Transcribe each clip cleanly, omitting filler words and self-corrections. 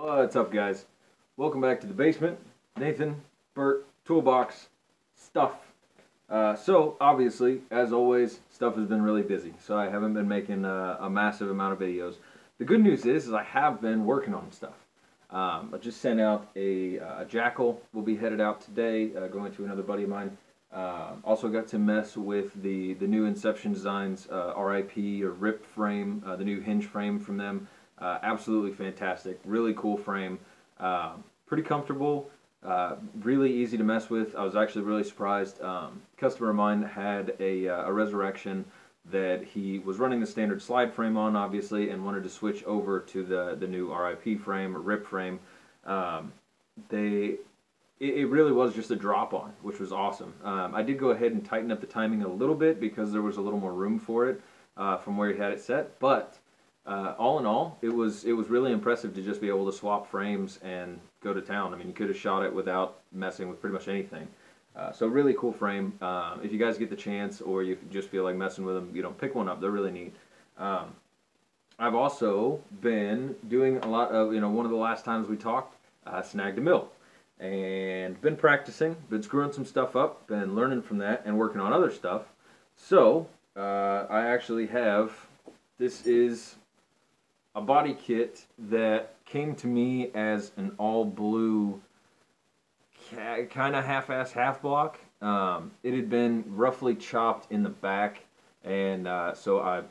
What's up, guys? Welcome back to the basement. Nathan, Bert, toolbox, stuff. So obviously, as always, stuff has been really busy, so I haven't been making a massive amount of videos. The good news is I have been working on stuff. I just sent out a jackal. We'll be headed out today, going to another buddy of mine. Also got to mess with the new Inception Designs RIP or RIP frame, the new hinge frame from them. Absolutely fantastic, really cool frame, pretty comfortable, really easy to mess with. I was actually really surprised. Customer of mine had a Resurrection that he was running the standard slide frame on, obviously, and wanted to switch over to the new RIP frame or RIP frame. It really was just a drop on, which was awesome. I did go ahead and tighten up the timing a little bit because there was a little more room for it from where he had it set, but all in all, it was really impressive to just be able to swap frames and go to town. I mean, you could have shot it without messing with pretty much anything. So really cool frame. If you guys get the chance, or you just feel like messing with them, pick one up. They're really neat. I've also been doing a lot of, one of the last times we talked, snagged a mill. And been practicing, been screwing some stuff up, been learning from that, and working on other stuff. So, I actually have, this is a body kit that came to me as an all blue kind of half-ass half block. It had been roughly chopped in the back, and so I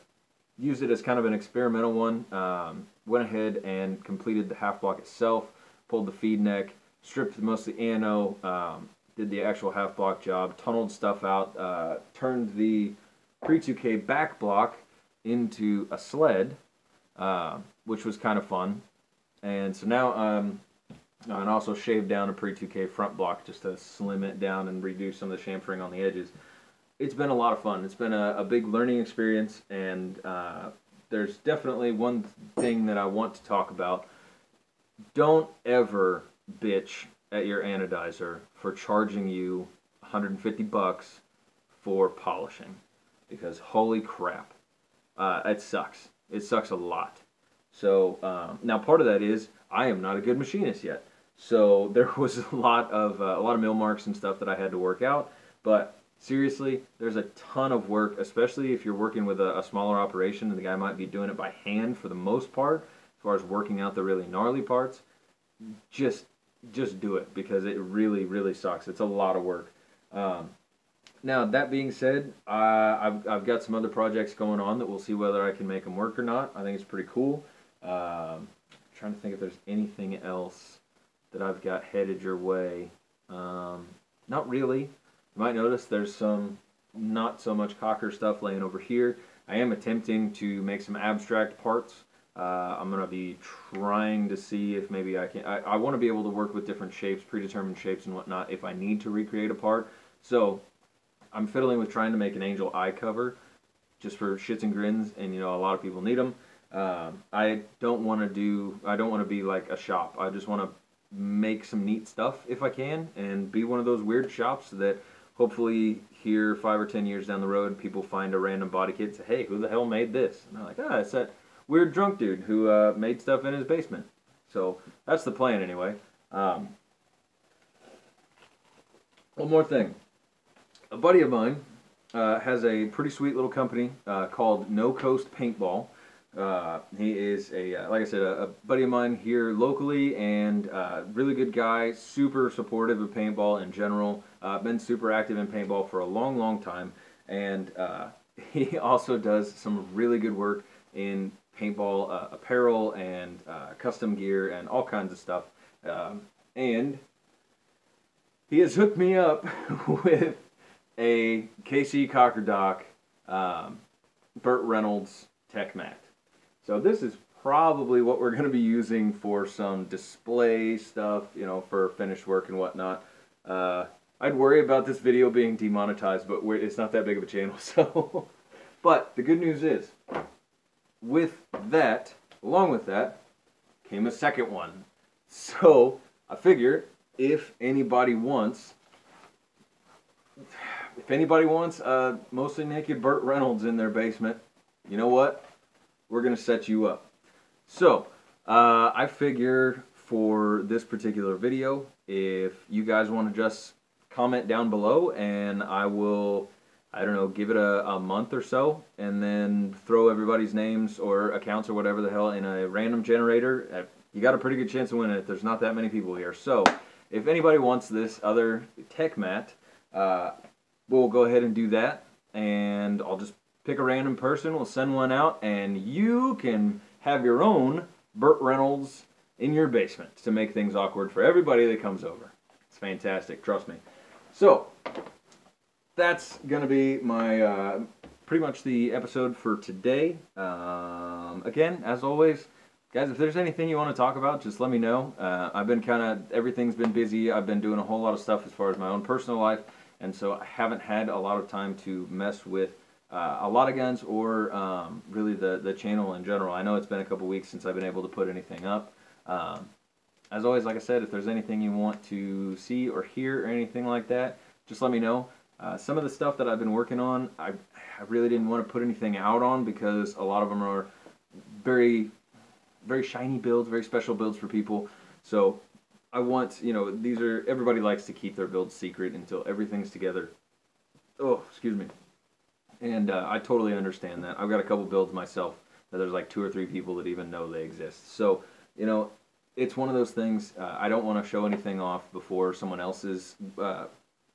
used it as kind of an experimental one. Went ahead and completed the half block itself, pulled the feed neck, stripped most of the ano, did the actual half block job, tunneled stuff out, turned the pre-2K back block into a sled, which was kind of fun. And so now, and also shaved down a pre-2K front block just to slim it down and reduce some of the chamfering on the edges. It's been a lot of fun. It's been a big learning experience, and there's definitely one thing that I want to talk about. Don't ever bitch at your anodizer for charging you 150 bucks for polishing, because holy crap, it sucks. It sucks a lot. So now part of that is I am not a good machinist yet. So there was a lot of mill marks and stuff that I had to work out. But seriously, there's a ton of work, especially if you're working with a smaller operation and the guy might be doing it by hand for the most part, as far as working out the really gnarly parts. Just do it, because it really sucks. It's a lot of work. Now, that being said, I've got some other projects going on that we'll see whether I can make them work or not. I think it's pretty cool. Trying to think if there's anything else that I've got headed your way. Not really. You might notice there's some not so much Cocker stuff laying over here. I am attempting to make some abstract parts. I'm going to be trying to see if maybe I can... I want to be able to work with different shapes, predetermined shapes and whatnot, if I need to recreate a part. So I'm fiddling with trying to make an angel eye cover just for shits and grins, and a lot of people need them. I don't want to be like a shop. I just want to make some neat stuff if I can, and be one of those weird shops that hopefully here 5 or 10 years down the road, people find a random body kit and say, hey, who the hell made this? And they're like, it's that weird drunk dude who made stuff in his basement. So that's the plan anyway. One more thing. A buddy of mine has a pretty sweet little company called No Coast Paintball. He is like I said, a buddy of mine here locally, and really good guy, super supportive of paintball in general. Been super active in paintball for a long time, and he also does some really good work in paintball apparel and custom gear and all kinds of stuff. And he has hooked me up with a KC Cocker Dock Burt Reynolds Tech Mat. So this is probably what we're going to be using for some display stuff, for finished work and whatnot. I'd worry about this video being demonetized, but it's not that big of a channel, so. But the good news is, along with that, came a second one. So I figure if anybody wants a mostly naked Burt Reynolds in their basement, you know what? We're going to set you up. So, I figure for this particular video. If you guys want to just comment down below, and I will, I don't know, give it a month or so, and then throw everybody's names or accounts or whatever the hell in a random generator. You got a pretty good chance of winning it. There's not that many people here. So if anybody wants this other tech mat, we'll go ahead and do that, and I'll just pick a random person, we'll send one out, and you can have your own Burt Reynolds in your basement to make things awkward for everybody that comes over. It's fantastic, trust me. So, that's going to be my, pretty much the episode for today. Again, as always, guys, if there's anything you want to talk about, just let me know. I've been everything's been busy. I've been doing a whole lot of stuff as far as my own personal life, and so I haven't had a lot of time to mess with a lot of guns or really the channel in general. I know it's been a couple weeks since I've been able to put anything up. As always, like I said, if there's anything you want to see or hear or anything like that, just let me know. Some of the stuff that I've been working on, I really didn't want to put anything out on because a lot of them are very, very shiny builds, very special builds for people. So I want, you know, everybody likes to keep their builds secret until everything's together. Oh, excuse me. And I totally understand that. I've got a couple builds myself that there's like 2 or 3 people that even know they exist. So, you know, it's one of those things. I don't want to show anything off before someone else is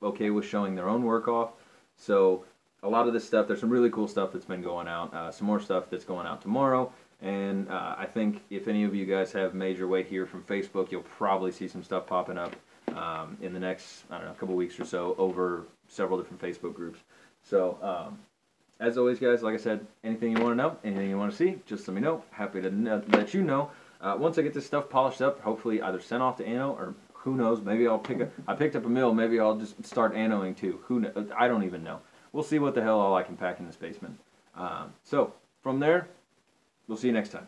okay with showing their own work off. So a lot of this stuff, there's some really cool stuff that's been going out, some more stuff that's going out tomorrow, and I think if any of you guys have made your way here from Facebook, you'll probably see some stuff popping up in the next, I don't know, couple weeks or so over several different Facebook groups. So as always, guys, like I said, anything you want to know, anything you want to see, just let me know. Happy to let you know. Once I get this stuff polished up, hopefully either sent off to Anno, or who knows, maybe I'll I picked up a mill, maybe I'll just start annoing too. Who knows? I don't even know. We'll see what the hell all I can pack in this basement. So, from there, we'll see you next time.